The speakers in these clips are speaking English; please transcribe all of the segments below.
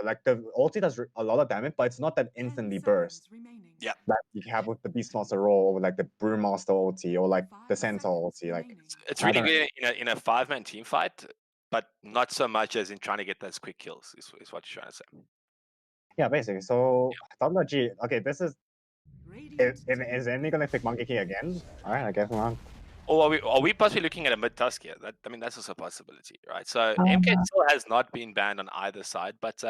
Like the ulti does a lot of damage, but it's not that instantly burst. Yeah. That you have with the Beastmaster roll, or like the Brewmaster ulti, or like the Centaur ulti. Like It's really good in a 5-man team fight, but not so much as in trying to get those quick kills. Is what you're trying to say. Yeah, basically. So WG. Okay, this is. Is Andy gonna pick Monkey King again? All right, I guess not. Or are we possibly looking at a mid tusk here? I mean, that's also a possibility, right? So MK still has not been banned on either side, but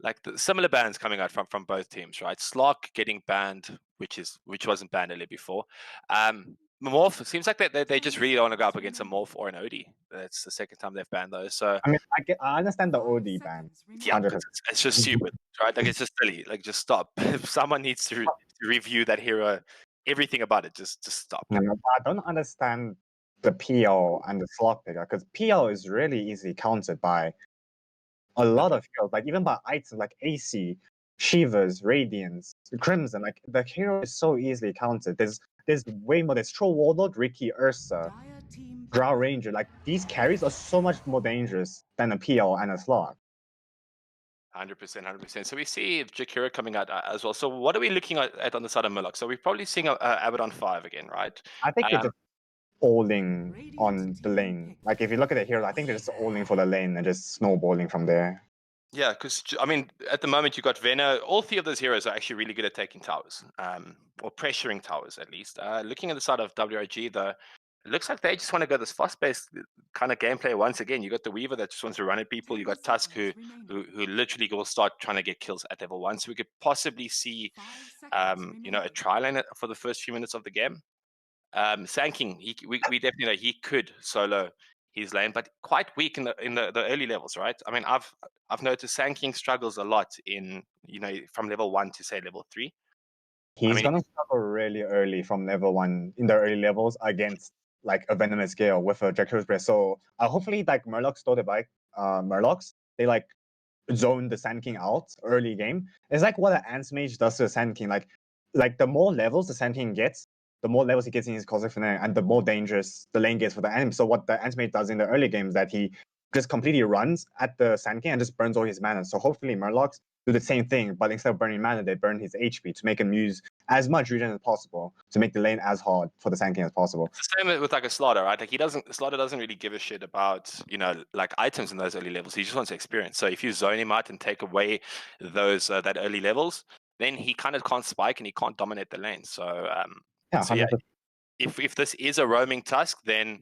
like the similar bans coming out from both teams, right? Slock getting banned, which wasn't banned earlier before. Morph seems like they just really don't want to go up against a Morph or an OD. That's the second time they've banned those. So I mean, I understand the OD ban. yeah, it's just stupid, right? Like it's just silly. Like just stop. Someone needs to review that hero. Everything about it, just stop. No, I don't understand the PL and the slot picker, because PL is really easily countered by a lot of heroes, like even by items like AC, Shivers, Radiance, Crimson. Like the hero is so easily countered. There's way more. There's Troll Warlord, Ricky, Ursa, Drow Ranger. Like these carries are so much more dangerous than a PL and a slot. 100%. So we see Jakira coming out as well. So what are we looking at on the side of Murloc? So we're probably seeing Abaddon 5 again, right? I think it's just all-in on the lane. Like if you look at it here, I think they're just all-in for the lane and just snowballing from there. Yeah, because I mean, at the moment you got Vena. All three of those heroes are actually really good at taking towers, or pressuring towers at least. Looking at the side of WRG, though, it looks like they just want to go this fast-paced kind of gameplay once again. You got the Weaver that just wants to run at people. You got Tusk who literally will start trying to get kills at level 1. So we could possibly see, a tri lane for the first few minutes of the game. Sanking, we definitely know he could solo his lane, but quite weak in the early levels, right? I mean, I've noticed Sanking struggles a lot in from level 1 to say level 3. He's gonna struggle really early from level 1 in the early levels against like a Venomous Gale with a Jakira's Breath. So hopefully like Murlocs stole the bike. Murlocs, they like zone the Sand King out early game. It's like what an Ants Mage does to a Sand King. Like the more levels the Sand King gets, the more levels he gets in his Cosmic Finale, and the more dangerous the lane gets for the enemy. So what the Ants Mage does in the early game is that he just completely runs at the Sand King and just burns all his mana. So hopefully Murlocs do the same thing, but instead of burning mana, they burn his HP to make him use as much regen as possible to make the lane as hard for the Sand King as possible. It's the same with like a Slaughter, right? Like Slaughter doesn't really give a shit about like items in those early levels. He just wants experience. So if you zone him out and take away those that early levels, then he kind of can't spike and he can't dominate the lane. So yeah, if this is a roaming Tusk, then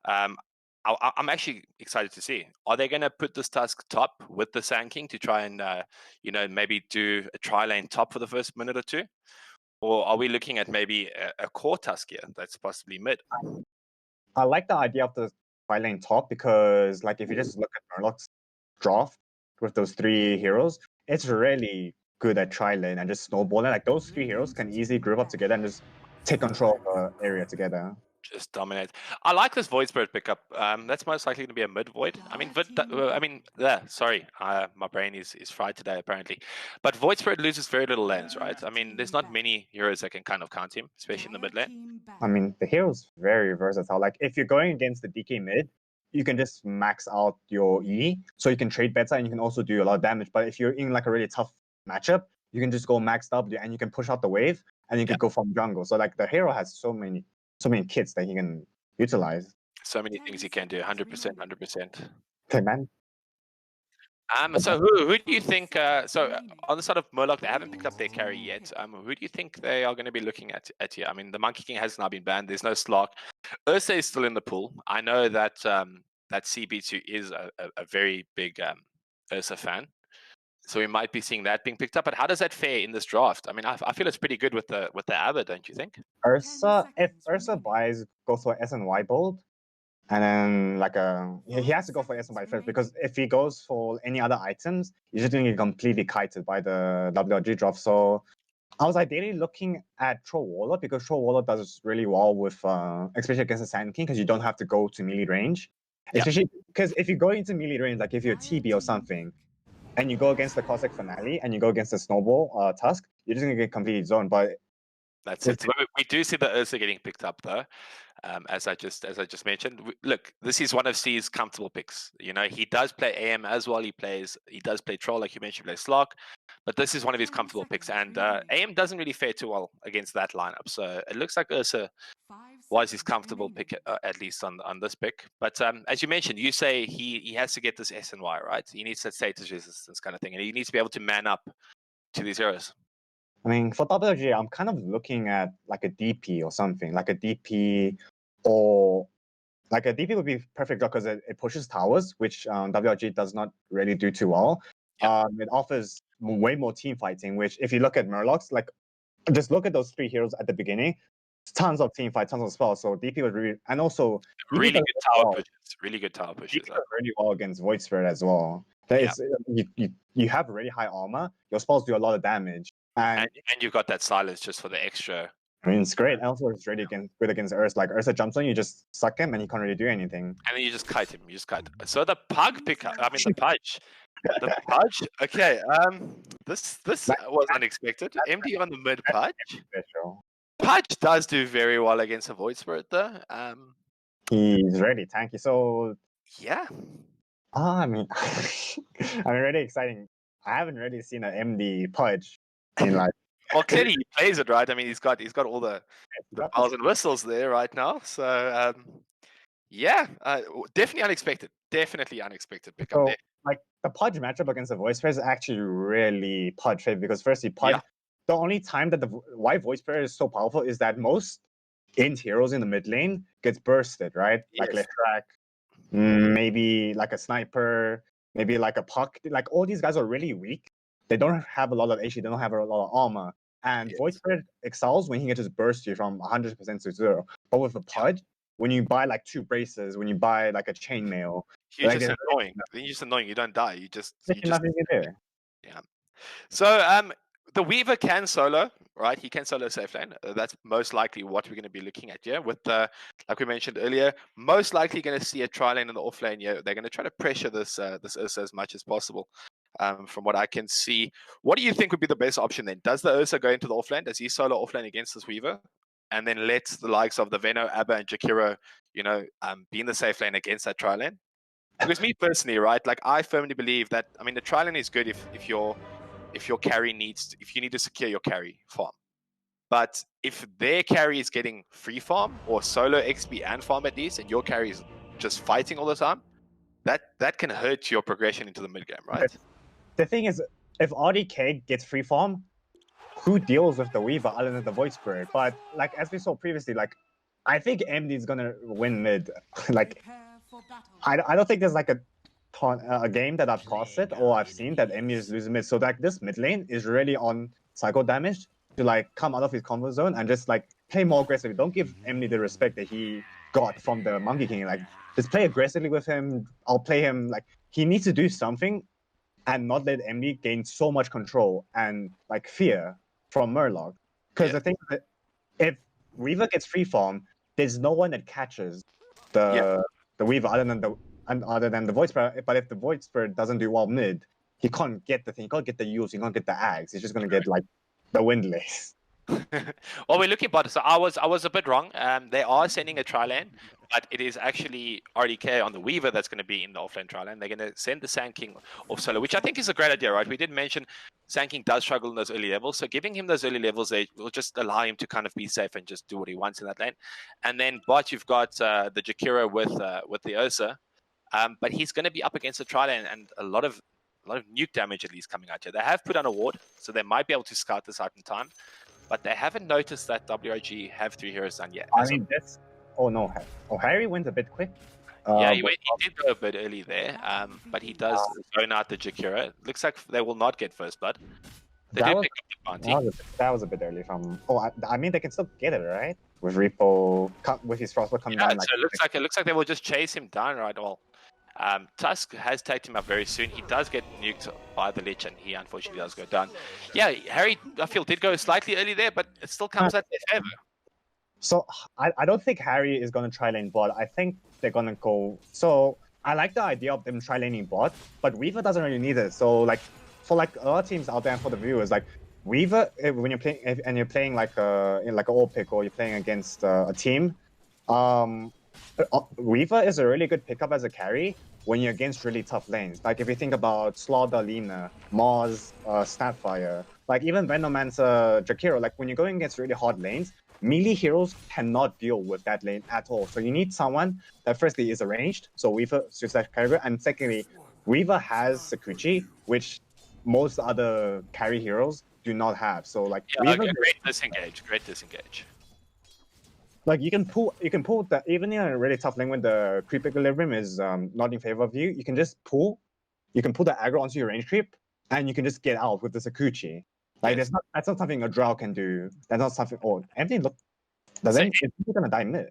I'm actually excited to see. Are they going to put this Tusk top with the Sand King to try and maybe do a tri lane top for the first minute or two? Or are we looking at maybe a core Tusk here that's possibly mid? I like the idea of the tri lane top because like if you just look at Murloc's draft with those 3 heroes, it's really good at tri lane and just snowballing. Like those 3 heroes can easily group up together and just take control of the area together. Just dominate. I like this Void Spirit pickup. That's most likely to be a mid Void. Sorry, my brain is fried today apparently. But Void Spirit loses very little lanes, right? I mean, there's not many heroes that can kind of count him, especially in the mid lane. I mean, the hero's very versatile. Like if you're going against the DK mid, you can just max out your E, so you can trade better and you can also do a lot of damage. But if you're in like a really tough matchup, you can just go max W and you can push out the wave and you can go from jungle. So like the hero has so many kits that he can utilize. So many things he can do. 100%. Okay, man. So who do you think? So on the side of Murloc, they haven't picked up their carry yet. Who do you think they are going to be looking at here? I mean, the Monkey King has now been banned. There's no Slock. Ursa is still in the pool. I know that that CB2 is a very big Ursa fan. So we might be seeing that being picked up. But how does that fare in this draft? I mean, I feel it's pretty good with the Abbot, don't you think? Ursa, if Ursa goes for SNY build, and then like he has to go for SNY first, because if he goes for any other items, he's just going to get completely kited by the WRG draft. So I was ideally looking at Troll Warlord, because Troll Warlord does really well with, especially against the Sand King, because you don't have to go to melee range. Especially because if you go into melee range, like if you're TB or something, and you go against the Cossack Finale and you go against the Snowball Tusk, you're just going to get completely zoned. But That's it. We do see the Ursa getting picked up though, as I just mentioned. Look, this is one of C's comfortable picks. You know, he does play AM as well. He does play Troll, like you mentioned, he plays Slock, but this is one of his comfortable picks. And AM doesn't really fare too well against that lineup. So it looks like Ursa was his comfortable pick, at least on this pick. But as you mentioned, you say he has to get this SNY, right? He needs that status resistance kind of thing, and he needs to be able to man up to these heroes. I mean, for WG, I'm kind of looking at like a DP or something, like a DP or like a DP would be perfect because it pushes towers, which WRG does not really do too well. Yep. It offers way more team fighting, which if you look at Murlocs, like just look at those 3 heroes at the beginning, tons of team fight, tons of spells. So DP was really, and also really good tower pushes. Really good tower pushes. DP really well against Void Spirit as well. You have really high armor. Your spells do a lot of damage. And you've got that silence just for the extra. I mean, it's great. Also, it's really good against Ursa. Like Ursa jumps on you, just suck him, and he can't really do anything. And then you just kite him. So the pug pickup. I mean, the pudge. The pudge. Okay. This was unexpected. MD on the mid pudge. Pudge does do very well against a Void Spirit, though. He's really tanky. So yeah. I mean, I mean, really exciting. I haven't really seen an MD pudge. Like, well, clearly he plays it right. I mean, he's got all the bells and whistles there right now. So yeah, definitely unexpected. Definitely unexpected pickup there. Like the pudge matchup against the Void Spirit is actually really pudge favorite because firstly, pudge. Yeah. The only time that why Void Spirit is so powerful is that most int heroes in the mid lane gets bursted, right? Yes. Like Lethrak, maybe like a sniper, maybe like a puck. Like all these guys are really weak. They don't have a lot of HP, they don't have a lot of armor. And Void Spirit excels when he can just burst you from 100% to 0. But with the Pudge, when you buy like 2 braces, when you buy like a chainmail, you're just annoying. You're just annoying. You don't die. You just nothing to do. Yeah. So the Weaver can solo, right? He can solo safe lane. That's most likely what we're going to be looking at here. With like we mentioned earlier, most likely going to see a tri lane in the off lane. Yeah, they're going to try to pressure this Ursa as much as possible. From what I can see, what do you think would be the best option then? Does the Ursa go into the offlane? Does he solo offlane against this Weaver, and then lets the likes of the Veno, Abba, and Jakiro, be in the safe lane against that tri lane? Because me personally, right, like I firmly believe that. I mean, the tri lane is good if your carry if you need to secure your carry farm. But if their carry is getting free farm or solo XP and farm at least, and your carry is just fighting all the time, that can hurt your progression into the mid game, right? The thing is, if RDK gets free farm, who deals with the Weaver other than the Void Spirit? But like as we saw previously, like I think MD is gonna win mid. Like I don't think there's like a game that I've cost it or I've seen that MD is losing mid. So like this mid lane is really on cycle damage to like come out of his comfort zone and just like play more aggressively. Don't give MD the respect that he got from the Monkey King. Like just play aggressively with him. I'll play him like he needs to do something and not let MD gain so much control and like fear from Murloc. Because the thing is that if Weaver gets free farm, there's no one that catches the Weaver other than the Void Spirit. But if the Void Spirit doesn't do well mid, he can't get the thing, he can't get the use, he can't get the axe. He's just gonna get like the windlass. Well, we're looking at it. So I was a bit wrong. They are sending a tri lane, but it is actually RDK on the Weaver that's going to be in the offlane tri lane. They're going to send the Sand King off solo, which I think is a great idea, right? We did mention Sand King does struggle in those early levels, so giving him those early levels, they will just allow him to kind of be safe and just do what he wants in that lane. And then, but you've got the Jakiro with the Ursa, but he's going to be up against the tri lane and a lot of nuke damage at least coming out here. They have put on a ward, so they might be able to scout this out in time. But they haven't noticed that WRG have 3 heroes done yet. I mean, that's... Oh, no. Oh, Harry went a bit quick. Yeah, he did go a bit early there, but he does zone out the Jakiro. Looks like they will not get first blood. They did pick up the bounty. That was a bit early from... Oh, I mean, they can still get it, right? With Repo, with his Frostbolt coming down. So it looks like they will just chase him down, right? Well, Tusk has taken him up very soon. He does get nuked by the Lich, and he unfortunately does go down. Yeah, Harry, I feel, did go slightly early there, but it still comes at their favor. So I don't think Harry is going to try lane bot. I think they're going to go... So I like the idea of them try laning bot, but Weaver doesn't really need it. So like for like a lot of teams out there and for the viewers, like Weaver, when you're playing and you're playing like an all pick or you're playing against a team, Weaver is a really good pickup as a carry when you're against really tough lanes. Like if you think about Slaughter, Lina, Mars, Snapfire, like even Venomancer, Jakiro, like when you're going against really hard lanes, melee heroes cannot deal with that lane at all. So you need someone that firstly is arranged, so Weaver suits that category, and secondly, Weaver has Sakuchi, which most other carry heroes do not have. So like Weaver, okay, great disengage. Like you can pull that even in a really tough lane when the creep equilibrium is not in favor of you. You can just pull. You can pull the aggro onto your range creep, and you can just get out with the Sakuchi. Like that's not something a Drow can do. That's not something. Oh, everything look. Is gonna die mid?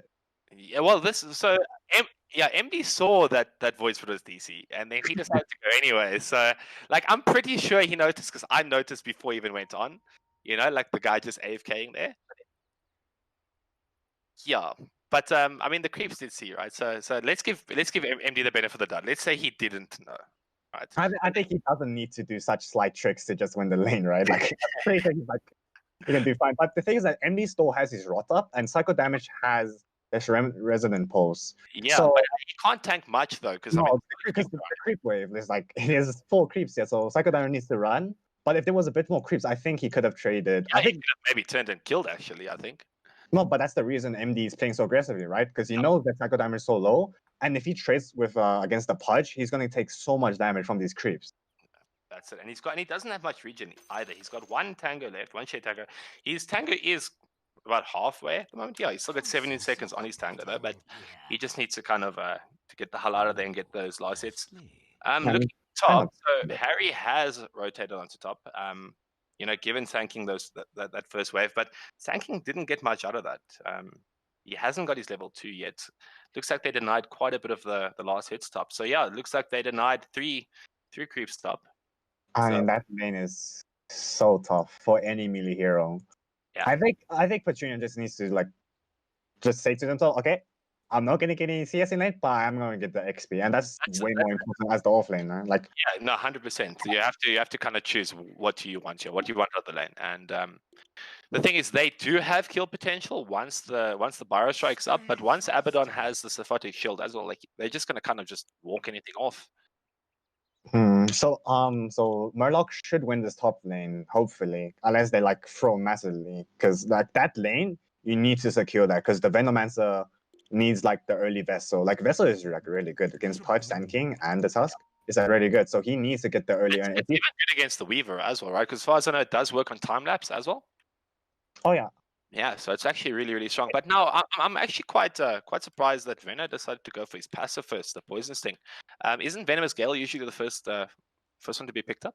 Yeah, well, MD saw that voice for his DC, and then he decided to go anyway. So, like, I'm pretty sure he noticed because I noticed before he even went on. You know, like the guy just AFKing there. Yeah, but I mean, the creeps did see, right? So let's give MD the benefit of the doubt. Let's say he didn't know, right? I think he doesn't need to do such slight tricks to just win the lane, right? Like, he can do fine. But the thing is that MD still has his rot up, and psycho damage has this resonant pulse. Yeah, so, but he can't tank much though, because because the creep wave is like it is 4 creeps here, so psycho damage needs to run. But if there was a bit more creeps, I think he could have traded. Yeah, I think he could have maybe turned and killed. Actually, I think. No, but that's the reason MD is playing so aggressively, right? Because he knows that psycho damage is so low, and if he trades with against the Pudge, he's going to take so much damage from these creeps. That's it, and he doesn't have much regen either. He's got 1 Tango left, 1 Shade Tango. His Tango is about halfway at the moment. Yeah, he's still got 17 seconds on his Tango though, but he just needs to kind of to get the hell out of there and get those last hits. Looking top, so Harry has rotated onto top. You know, given Sanking that first wave, but Sanking didn't get much out of that. He hasn't got his level 2 yet. Looks like they denied quite a bit of the last hit stop. So yeah, it looks like they denied three creep stop. I mean, that lane is so tough for any melee hero. Yeah. I think Petunia just needs to just say to themselves, okay, I'm not gonna get any CS in lane, but I'm gonna get the XP, and that's way more important as the off lane, right? Like, yeah, no, 100%. You have to kind of choose what do you want here, what do you want out of the lane, and the thing is, they do have kill potential once the Pyro strikes up, but once Abaddon has the Sephotic shield as well, like they're just gonna kind of just walk anything off. So Murloc should win this top lane, hopefully, unless they throw massively, because that lane you need to secure that, because the Venomancer needs the early Vessel. Vessel is really good against Pudge, Sand King, and the Tusk. Is really good, so he needs to get the early. It's even good against the Weaver as well, right? Because as far as I know, it does work on time lapse as well. Oh yeah. Yeah, so it's actually really strong. But no, I'm actually quite surprised that Venom decided to go for his passive first, the Poison Sting. Isn't Venomous Gale usually the first one to be picked up?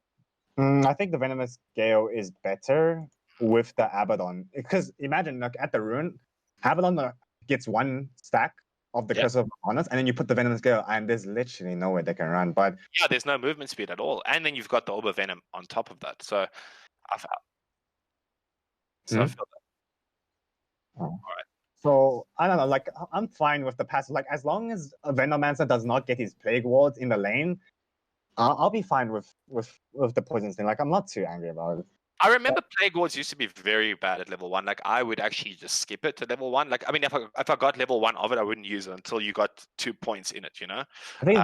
I think the Venomous Gale is better with the Abaddon, because imagine at the rune, Abaddon gets 1 stack of the Curse of Honors, and then you put the Venomous Gale, and there's literally nowhere they can run. But yeah, there's no movement speed at all, and then you've got the Orb of Venom on top of that. So I feel that. All right. So I don't know, I'm fine with the passive. As long as a Venomancer does not get his Plague Wards in the lane, I'll be fine with the Poison Sting. I'm not too angry about it. I remember Plague Wards used to be very bad at level 1. I would actually just skip it to level 1. I mean, if I got level 1 of it, I wouldn't use it until you got 2 points in it. You know. I think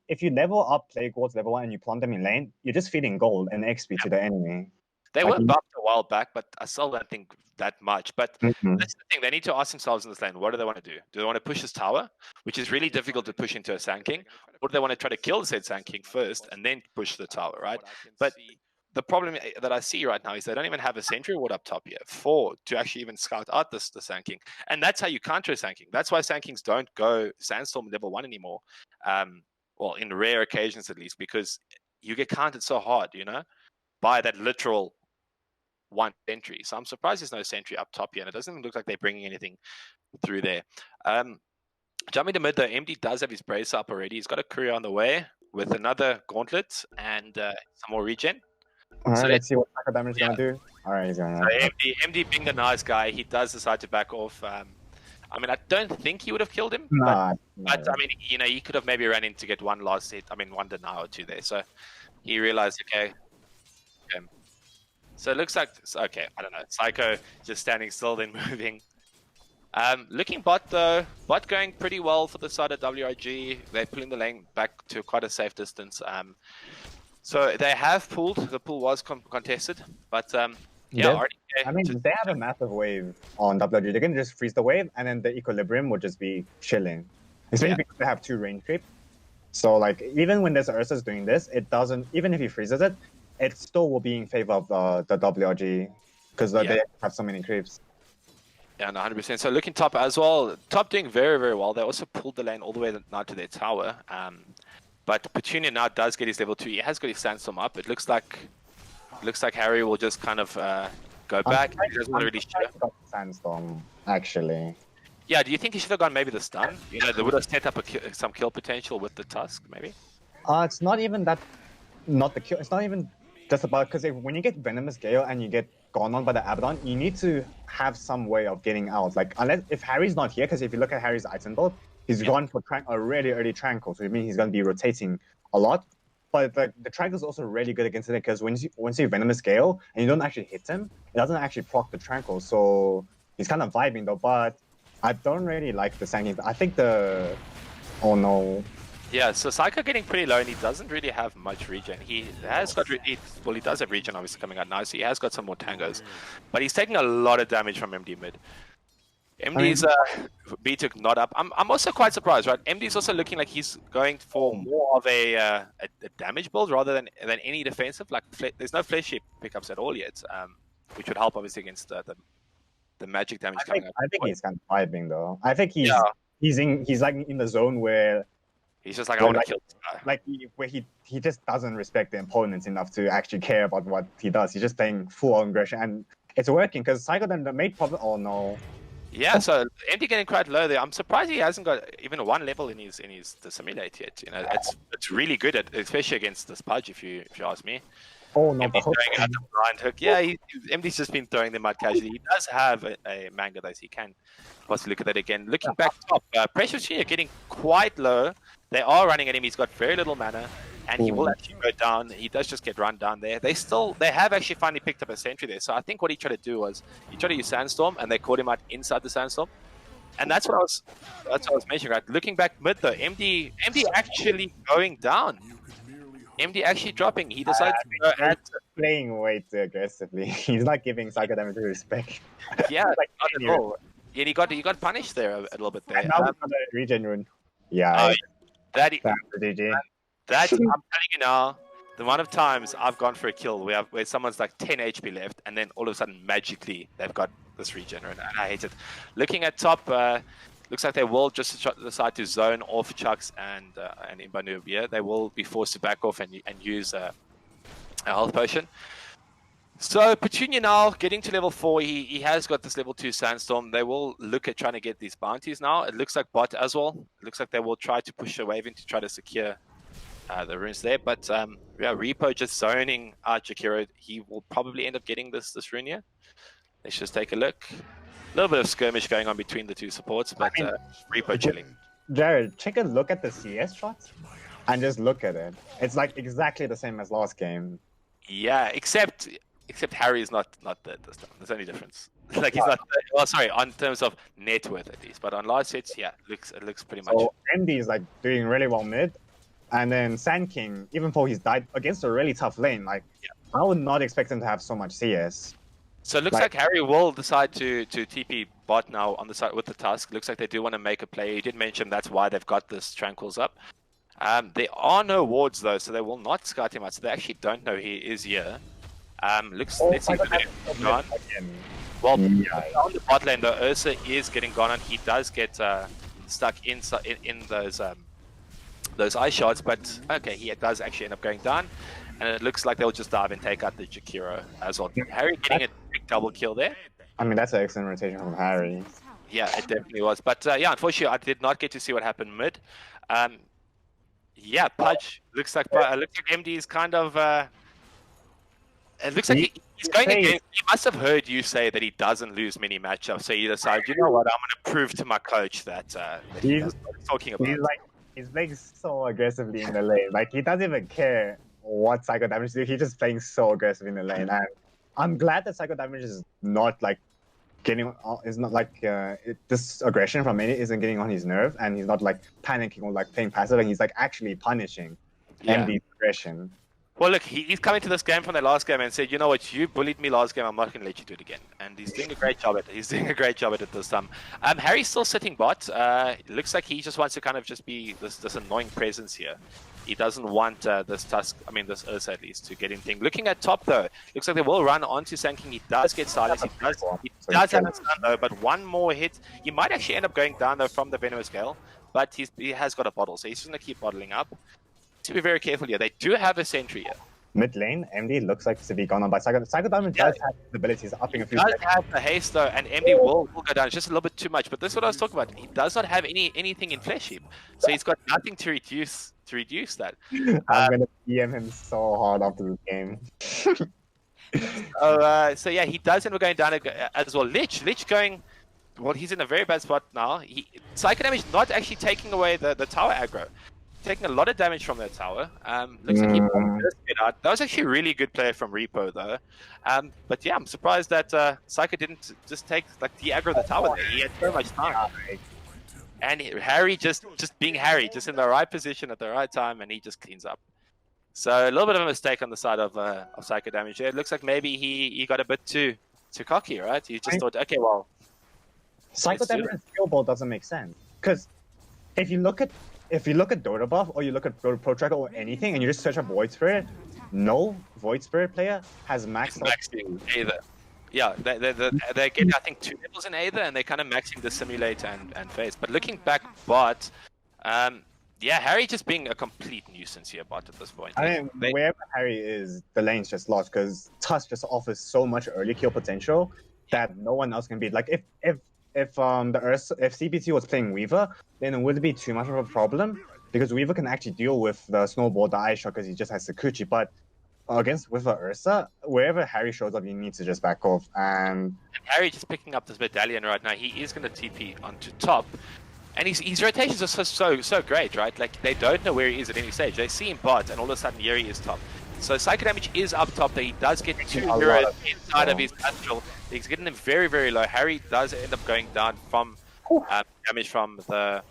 if you level up Plague Wards level 1 and you plant them in lane, you're just feeding gold and XP to the enemy. They were buffed a while back, but I still don't think that much. But that's the thing. They need to ask themselves in this lane, what do they want to do? Do they want to push this tower, which is really difficult to push into a Sand King? Or do they want to try to kill the said Sand King first and then push the tower, right? But the problem that I see right now is they don't even have a sentry ward up top yet to actually even scout out the Sand King. And that's how you counter a Sand King. That's why Sand Kings don't go Sandstorm level 1 anymore. Well, in rare occasions at least, because you get countered so hard, by that literal 1 sentry. So I'm surprised there's no sentry up top here, and it doesn't look like they're bringing anything through there. Jumping to mid, though, MD does have his brace up already. He's got a courier on the way with another gauntlet and some more regen. All right, let's see what psycho damage is going to do. All right, he's going to. So MD being the nice guy, he does decide to back off. I mean, I don't think he would have killed him, but I mean, he could have maybe ran in to get 1 last hit. I mean, 1 deny or 2 there. So he realized, okay. So it looks like, okay, I don't know. Psycho just standing still, then moving. Looking bot though, bot going pretty well for the side of WRG. They're pulling the lane back to quite a safe distance. So they have pulled. The pull was contested, but yeah, RDK. I mean, they have a massive wave on WRG. They can just freeze the wave, and then the equilibrium would just be chilling. Especially because they have 2 range creep. So like, even when there's Ursus doing this, it doesn't. Even if he freezes it, it still will be in favor of the WRG because they have so many creeps. Yeah, 100%. So looking top as well. Top doing very, very well. They also pulled the lane all the way now to their tower. But Petunia now does get his level 2. He has got his sandstorm up. It looks like Harry will just kind of go back. He doesn't really sure. Sandstorm, actually. Yeah, do you think he should have gone maybe the stun? You know, they would have set up some kill potential with the Tusk, maybe? It's not even that, not the kill. It's not even just about, because when you get Venomous Gale and you get gone on by the Abaddon, you need to have some way of getting out. Like, unless if Harry's not here, because if you look at Harry's item build, he's gone for a really early Tranquil, so it means he's going to be rotating a lot. But the Tranquil is also really good against it, because once you Venomous Gale and you don't actually hit him, it doesn't actually proc the Tranquil, so he's kind of vibing though. But I don't really like the Sand King. I think the... Oh no. Yeah, so Psycho getting pretty low, and he doesn't really have much regen. He has got, well, he does have regen obviously coming out now, so he has got some more tangos. But he's taking a lot of damage from MD mid. MD's B took not up. I'm also quite surprised, right? MD's also looking like he's going for more of a damage build rather than any defensive. Like, there's no flesh shape pickups at all yet, which would help obviously against the magic damage coming up. I think he's kind of vibing though. I think he's like in the zone where he's just like, I want to kill this guy. Like, where he just doesn't respect the opponents enough to actually care about what he does. He's just playing full-on aggression, and it's working, because Psycho then the made problem... Oh, no. Yeah, so MD getting quite low there. I'm surprised he hasn't got even 1 level in his dissimulate yet. You know, it's really good at, especially against this Pudge, if you ask me. Oh, no. MD's throwing out the blind hook. Yeah, MD's just been throwing them out casually. He does have a manga though, so he can possibly look at that again. Looking back top, Pressure Junior getting quite low. They are running at him. He's got very little mana, and he will actually go down. He does just get run down there. They have actually finally picked up a sentry there. So I think what he tried to do was he tried to use Sandstorm, and they caught him out inside the Sandstorm. And that's what I was mentioning, right? Looking back mid though, MD actually going down. MD actually dropping. He decided to go playing way too aggressively. He's not giving Psycho damage respect. Yeah, like, not at all. And he got punished there a little bit there. And now regen rune. Yeah. I'm telling you now, the amount of times I've gone for a kill where someone's like 10 HP left, and then all of a sudden magically they've got this regen rune, and I hate it. Looking at top, looks like they will just decide to zone off Chucks and Imbanu. Yeah, they will be forced to back off and use a health potion. So Petunia now getting to level 4. He has got this level 2 Sandstorm. They will look at trying to get these bounties now. It looks like bot as well. It looks like they will try to push a wave in to try to secure the runes there. But yeah, Repo just zoning out Jakiro. He will probably end up getting this rune here. Let's just take a look. A little bit of skirmish going on between the 2 supports, but Repo chilling. Jared, take a look at the CS shots and just look at it. It's like exactly the same as last game. Yeah, except Harry is not the stuff. There's only difference. Like, he's not. Well, sorry, on terms of net worth at least, but on last sets, yeah, it looks pretty much. So MD is like doing really well mid, and then Sand King, even though he's died against a really tough lane, like I would not expect him to have so much CS. So it looks like Harry will decide to TP bot now on the side with the Tusk. Looks like they do want to make a play. He did mention that's why they've got this Tranquils up. There are no wards though, so they will not scout him out. So they actually don't know he is here. Let's see if they're gone. Well, on the bot lane, though, Ursa is getting gone, and he does get stuck in those ice shards. But okay, he does actually end up going down, and it looks like they'll just dive and take out the Jakiro as well. Harry getting a big double kill there. I mean, that's an excellent rotation from Harry. Yeah, it definitely was. But yeah, unfortunately, I did not get to see what happened mid. Yeah, Pudge looks like MD is kind of. It looks like he's going against. He must have heard you say that he doesn't lose many matchups, so he decided, you know what, I'm going to prove to my coach that he knows what he's talking about. He's playing so aggressively in the lane. Like, he doesn't even care what psycho damage to do. He's just playing so aggressive in the lane. And I'm glad that Psycho Damage is not like getting is not like this aggression from Mini isn't getting on his nerve, and he's not like panicking or like playing passive, and he's like actually punishing MD's aggression. Well, look, he's coming to this game from the last game and said, you know what, you bullied me last game, I'm not going to let you do it again. And he's doing a great job at it. He's doing a great job at it this time. Harry's still sitting bot. It looks like he just wants to kind of just be this annoying presence here. He doesn't want this Ursa at least, to get anything. Looking at top though, looks like they will run onto Sanking. He does get silenced. He does have a stun though, but one more hit. He might actually end up going down though from the Venomous Gale, but he has got a bottle, so he's just going to keep bottling up. To be very careful here. They do have a sentry here. Mid lane, MD looks like to be gone on by Psycho. Psycho Diamond does have the abilities upping a few. He does have the haste though, and MD will go down. It's just a little bit too much. But this is what I was talking about. He does not have anything in Flesh Heap, so he's got nothing to reduce that. I'm gonna PM him so hard after this game. So yeah, he does end up going down as well. Lich going. Well, he's in a very bad spot now. Psycho Damage not actually taking away the tower aggro. Taking a lot of damage from that tower. Looks like he just get out. That was actually a really good play from Repo though. But yeah, I'm surprised that Psycho didn't just take like de-aggro the tower there. He had so much time. And Harry just being Harry, just in the right position at the right time, and he just cleans up. So a little bit of a mistake on the side of Psycho Damage there. It looks like maybe he got a bit too cocky, right? He just thought, okay, well, Psycho Damage skill ball doesn't make sense, because if you look at Dota Buff or you look at Dota Pro Tracker or anything, and you just search up Void Spirit, no Void Spirit player has maxed Aether. Yeah, they're getting, I think, 2 levels in Aether, and they're kind of maxing the Simulate and Phase. But looking back, bot, yeah, Harry just being a complete nuisance here, bot, at this point. I mean, wherever Harry is, the lane's just lost, because Tusk just offers so much early kill potential that no one else can beat. Like, if CBT was playing Weaver, then it wouldn't be too much of a problem, because Weaver can actually deal with the snowball, the ice shot, because he just has Sakuchi. But with Ursa, wherever Harry shows up, you need to just back off. And Harry just picking up this medallion right now. He is going to TP onto top, and his rotations are so great, right? Like, they don't know where he is at any stage. They see him bot, and all of a sudden Yeri is top. So Psycho Damage is up top there. He does get 2 heroes inside of his astral. He's getting them very, very low. Harry does end up going down from damage from the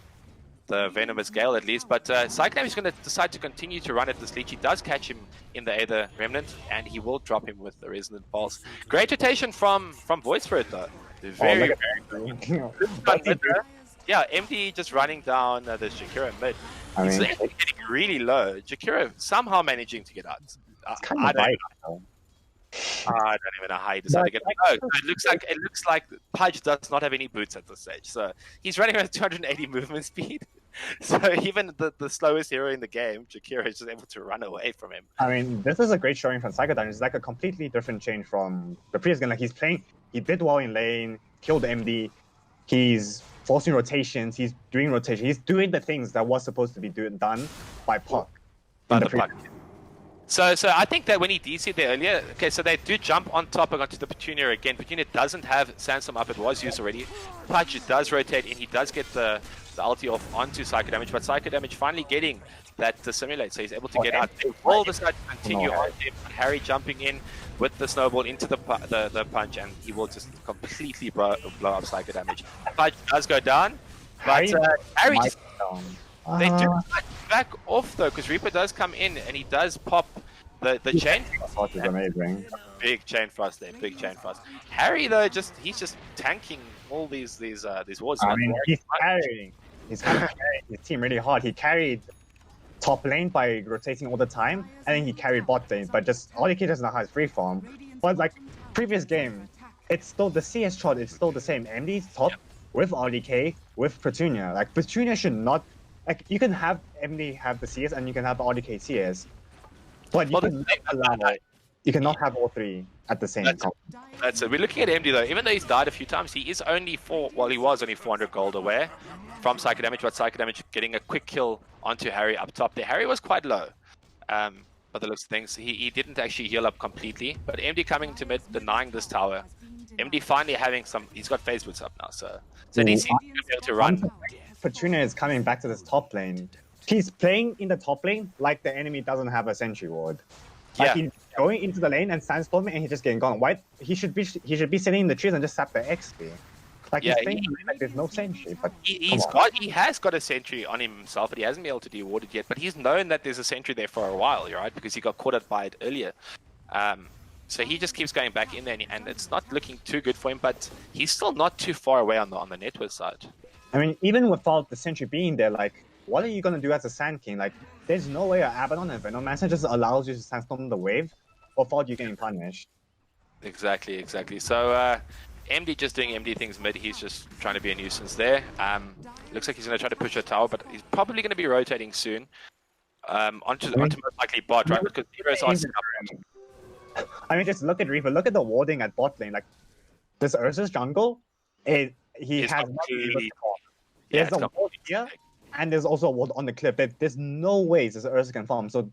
Venomous Gale at least. But Psycho Damage is going to decide to continue to run at this leech. He does catch him in the Aether Remnant, and he will drop him with the Resonant Pulse. Great rotation from Void Spirit though. Very good. Yeah, MD just running down the Jakiro mid. He's getting really low. Jakiro somehow managing to get out. I don't even know how he decided to get out. It looks like Pudge does not have any boots at this stage. So he's running around 280 movement speed. So even the slowest hero in the game, Jakiro, is just able to run away from him. I mean, this is a great showing from Psycho Damage. It's like a completely different change from the previous game. Like, he did well in lane, killed MD. He's forcing rotations. He's doing rotation. He's doing the things that was supposed to be done by Puck. So I think that when he DC'd there earlier, okay, so they do jump on top and onto the Petunia again. Petunia doesn't have Sandstorm up. It was used already. Pudge does rotate in. He does get the ulti off onto Psycho Damage, but Psycho Damage finally getting that to simulate, so he's able to get out. They will decide to continue on him. Harry jumping in with the snowball into the punch, and he will just completely blow up Psycho Damage. Pudge does go down, but Harry just... They do back off though, because Reaper does come in and he does pop the chain. That is amazing. Big chain frost there, big chain frost. Harry though, he's just tanking all these wards. I mean, he's carrying his team really hard. He carried top lane by rotating all the time, and then he carried bot lane, but just RDK doesn't know how it's freeform. But like previous game, it's still the CS shot is still the same. MD's top with RDK with Petunia. Like, Petunia should not. Like, you can have MD have the CS and you can have RDK CS, but you cannot have all three at the same time. That's it. We're looking at MD though. Even though he's died a few times, he is only he was only 400 gold away from Psycho Damage, but Psycho Damage getting a quick kill onto Harry up top there. Harry was quite low, by the looks of things. He didn't actually heal up completely, but MD coming to mid, denying this tower. MD finally having he's got phase boots up now, so he's able to run. Petunia is coming back to this top lane. He's playing in the top lane like the enemy doesn't have a sentry ward. Like he's going into the lane and sandstorming, and he's just getting gone. Why? He should be sitting in the trees and just sap the XP. Like he's playing like there's no sentry, but he has got a sentry on himself, but he hasn't been able to de-ward it yet. But he's known that there's a sentry there for a while, right? Because he got caught out by it earlier. So he just keeps going back in there, and it's not looking too good for him. But he's still not too far away on the network side. I mean, even without the sentry being there, like, what are you gonna do as a Sand King? Like, there's no way an Abaddon and Venomancer just allows you to sandstorm the wave without you getting punished. Exactly. So MD just doing MD things mid. He's just trying to be a nuisance there. Looks like he's going to try to push a tower, but he's probably going to be rotating soon. Onto most likely bot, right? Because heroes are. I mean, just look at Reaper. Look at the warding at bot lane. Like, this Ursa's jungle, he has there's a ward here, and there's also a ward on the cliff. There's no ways this Ursa can farm. So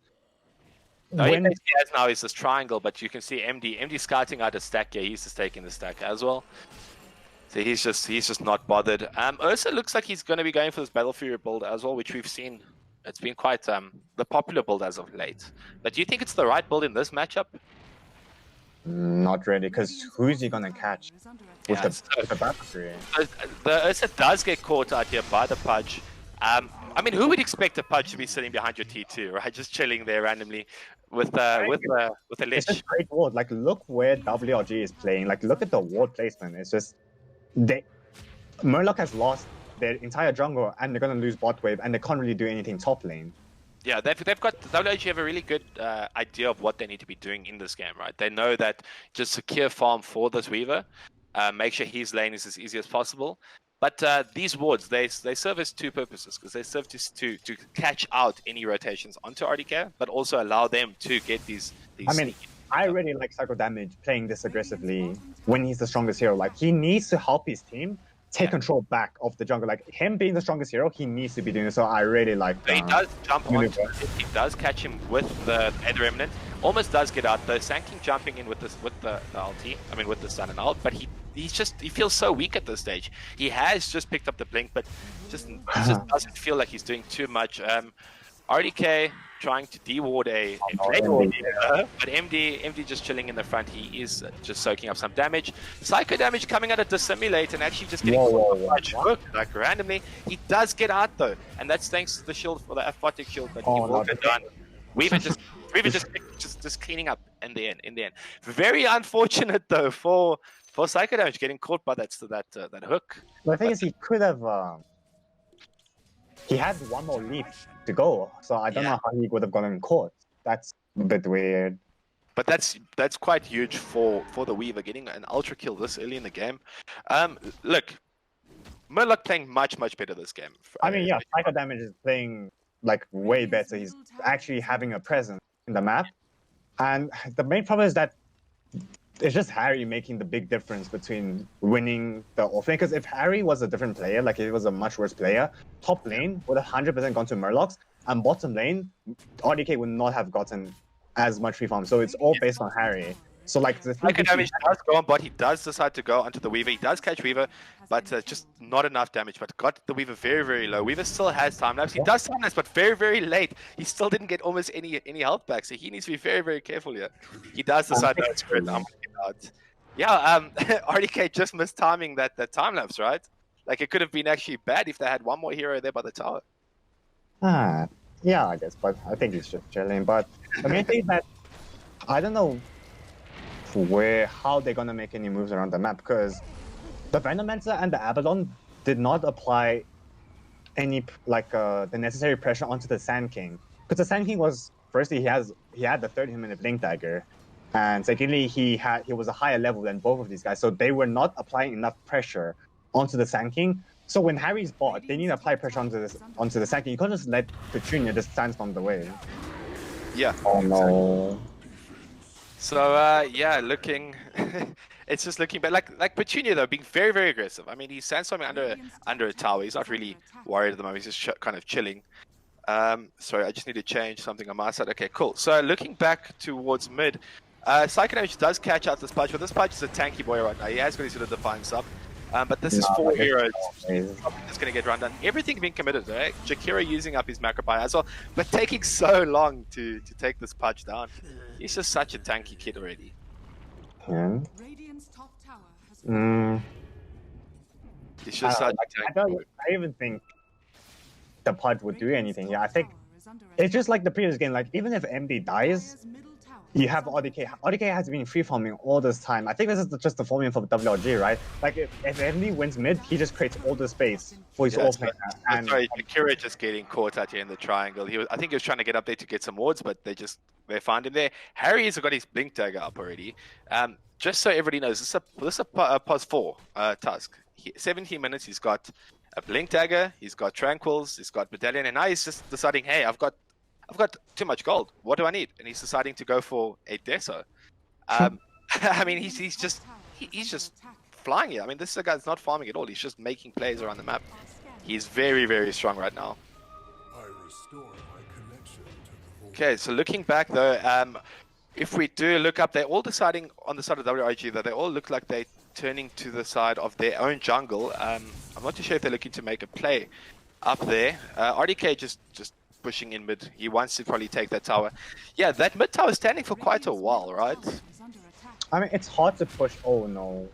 when he has now is this triangle, but you can see MD scouting out a stack here. He's just taking the stack as well. So he's just not bothered. Ursa looks like he's going to be going for this Battle Fury build as well, which we've seen. It's been quite the popular build as of late. But do you think it's the right build in this matchup? Not really, because who's he gonna catch with the Battle Fury? The Ursa does get caught out here by the Pudge. I mean, who would expect a Pudge to be sitting behind your T2, right? Just chilling there randomly with a Lich. It's just great ward. Like, look where WRG is playing. Like, look at the ward placement. It's just Murloc has lost their entire jungle, and they're gonna lose bot wave, and they can't really do anything top lane. Yeah, they've got WRG have a really good idea of what they need to be doing in this game, right? They know that just secure farm for this Weaver, make sure his lane is as easy as possible. But these wards, they serve as two purposes, because they serve to catch out any rotations onto RDK, but also allow them to get these I mean, I really like Psycho Damage playing this aggressively when he's the strongest hero. Like, he needs to help his team take control back of the jungle. Like, him being the strongest hero, he needs to be doing it. So I really like he does jump on. He does catch him with the Aether Remnant. Almost does get out. The Sand King jumping in with the ulti. I mean, with the stun and ult. But he feels so weak at this stage. He has just picked up the blink, but just doesn't feel like he's doing too much. RDK trying to de-ward a but MD just chilling in the front. He is just soaking up some damage. Psycho Damage coming out of Dissimulate and actually just getting like randomly. He does get out though, and that's thanks to the shield for the aphotic shield that he will get done. Weaver just cleaning up in the end. Very unfortunate though for Psycho Damage getting caught by that hook. The thing is, he could have. He had one more leap to go, so I don't know how he would have gotten caught. That's a bit weird. But that's quite huge for the Weaver, getting an ultra kill this early in the game. Look, Murloc playing much better this game. I mean, yeah, Psycho Damage is playing like way better. He's actually having a presence in the map, and the main problem is that it's just Harry making the big difference between winning the offlane. Because if Harry was a different player, like he was a much worse player, top lane would have 100% gone to Murlocs, and bottom lane, RDK would not have gotten as much free farm. So it's all based on Harry. So like the Psycho Damage does go on bot. He does decide to go onto the Weaver. He does catch Weaver, but just not enough damage. But got the Weaver very low. Weaver still has time lapse. He does time lapse, but very late. He still didn't get almost any health back. So he needs to be very careful here. He does decide to screw it. Out. Yeah, RDK just missed timing that time lapse, right? Like it could have been actually bad if they had one more hero there by the tower. Yeah, I guess, but I think he's just chilling. But the main thing is that I don't know how they're gonna make any moves around the map, because the Venomancer and the Abaddon did not apply any the necessary pressure onto the Sand King, because the Sand King was firstly he had the 30-minute Blink Dagger, and secondly he was a higher level than both of these guys, so they were not applying enough pressure onto the Sand King. So when Harry's bot, they need to apply pressure onto the Sand King. You can't just let Petunia just sandstorm the way. Yeah. Oh no. So yeah, looking, it's just looking bad. Like Petunia though, being very aggressive. I mean, he's sandstorming under a tower. He's not really worried at the moment. He's just kind of chilling. Sorry, I just need to change something on my side. Okay, cool. So looking back towards mid, Psycho Damage does catch out this Pudge, but this Pudge is a tanky boy right now. He has got his sort of defined sub. But this is 4 heroes. It's going to get run down. Everything being committed, right? Jakira using up his macro buy as well, but taking so long to take this Pudge down. He's just such a tanky kid already. Yeah. He's just such a tanky. I even think the pod would do anything. Yeah, I think it's just like the previous game. Like even if MD dies, you have RDK. RDK has been free farming all this time. I think this is just the formula for WRG, right? Like if MD wins mid, he just creates all the space for his off laner. And sorry, Akira just getting caught out here in the triangle. I think he was trying to get up there to get some wards, but they found him there. Harry has got his blink dagger up already. Just so everybody knows, this is a pos 4 Tusk. 17 minutes. He's got a blink dagger. He's got tranquils. He's got medallion, and now he's just deciding, hey, I've got too much gold. What do I need? And he's deciding to go for a Deso. I mean, he's just flying here. I mean, this guy's not farming at all. He's just making plays around the map. He's very, very strong right now. Okay, so looking back though, if we do look up, they're all deciding on the side of WRG that they all look like they're turning to the side of their own jungle. I'm not too sure if they're looking to make a play up there. RDK just pushing in mid. He wants to probably take that tower. Yeah, that mid tower is standing for quite a while, right? I mean, it's hard to push. Oh no.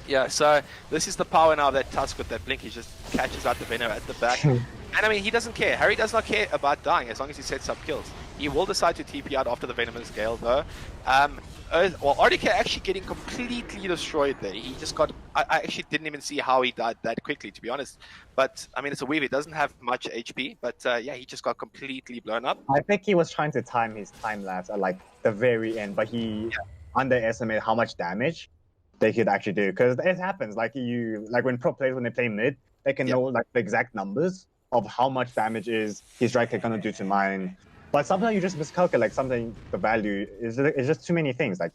Yeah, so this is the power now of that Tusk with that blink. He just catches out the Venom at the back. And I mean, he doesn't care. Harry does not care about dying as long as he sets up kills. He will decide to TP out after the Venomous Gale though. Well, RDK actually getting completely destroyed there. He just got... I actually didn't even see how he died that quickly, to be honest. But, I mean, it's a Weave. He doesn't have much HP. But, yeah, he just got completely blown up. I think he was trying to time his time lapse at, like, the very end. But he underestimated how much damage they could actually do. Because it happens. Like, when pro players, when they play mid, they can know, like, the exact numbers of how much damage is his Striker going to do to mine. But sometimes you just miscalculate something. The value is just too many things. Like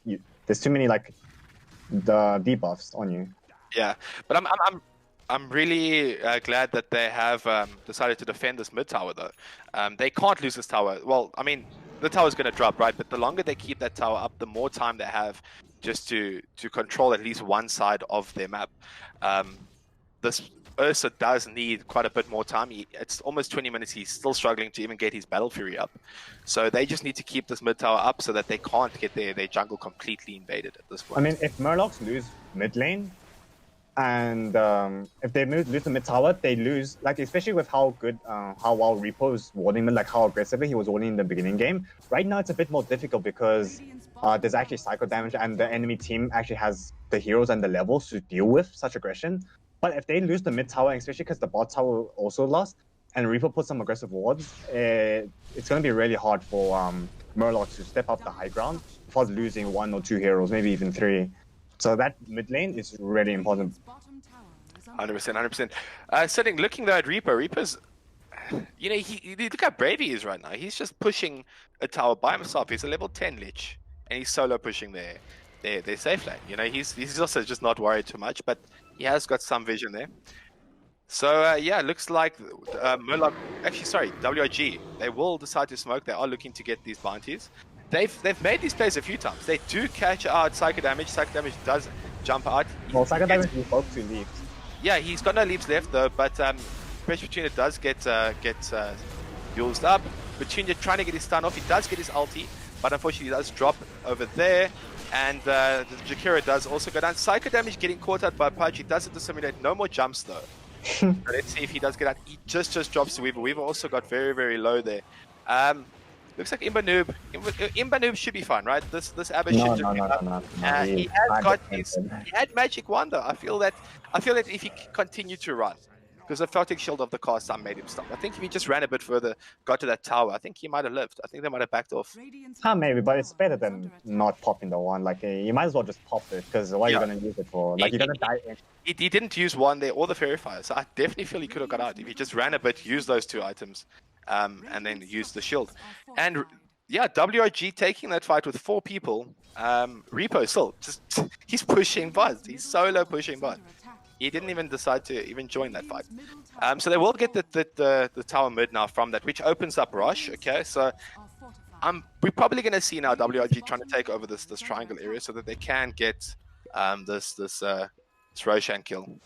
there's too many like the debuffs on you. Yeah, but I'm really glad that they have decided to defend this mid tower though. They can't lose this tower. Well, I mean the tower's going to drop, right? But the longer they keep that tower up, the more time they have just to control at least one side of their map. This Ursa does need quite a bit more time. It's almost 20 minutes. He's still struggling to even get his Battle Fury up. So they just need to keep this mid tower up so that they can't get their jungle completely invaded at this point. I mean, if Murlocs lose mid lane, and if they lose the mid tower, they lose, like, especially with how good, how well Reaper's warding mid, like how aggressively he was warding in the beginning game. Right now, it's a bit more difficult because there's actually cycle damage, and the enemy team actually has the heroes and the levels to deal with such aggression. But if they lose the mid tower, especially because the bot tower also lost, and Reaper puts some aggressive wards, it's going to be really hard for Murloc to step up the high ground without losing 1 or 2 heroes, maybe even 3. So that mid lane is really important. 100%, 100%. Looking though at Reaper's, you know, look how brave he is right now. He's just pushing a tower by himself. He's a level 10 Lich, and he's solo pushing their safe lane. You know, he's also just not worried too much, but he has got some vision there. So yeah, looks like Murloc, actually sorry, WRG, they will decide to smoke. They are looking to get these bounties. They've made these plays a few times. They do catch out Psycho Damage. Psycho Damage does jump out. Well, Psycho Damage is both 2 leaves. Yeah, he's got no leaves left though, but Pressure Petunia does get used up. Petunia trying to get his stun off. He does get his ulti, but unfortunately he does drop over there. And the Jakira does also go down. Psycho Damage getting caught out by Pudge. He doesn't dissimulate. No more jumps though. So let's see if he does get out. He just drops to Weaver. Weaver also got very, very low there. Looks like Imba Noob should be fine, right? This Abba should just be fine. He had Magic Wand though. I feel that if he continued to run, because the Feltic Shield of the cast time made him stop. I think if he just ran a bit further, got to that tower, I think he might have lived. I think they might have backed off. Maybe, but it's better than not popping the one. Like, you might as well just pop it, because what are you going to use it for? Like, you're going to die. He didn't use one there or the Fairy Fire, so I definitely feel he could have got out if he just ran a bit, used those 2 items, and then used the shield. And yeah, WRG taking that fight with 4 people. Repo still he's pushing bot. He's solo pushing bot. He didn't even decide to even join that fight. So they will get the tower mid now from that, which opens up Rush. Okay, so we're probably going to see now WRG trying to take over this triangle area so that they can get this Roshan kill.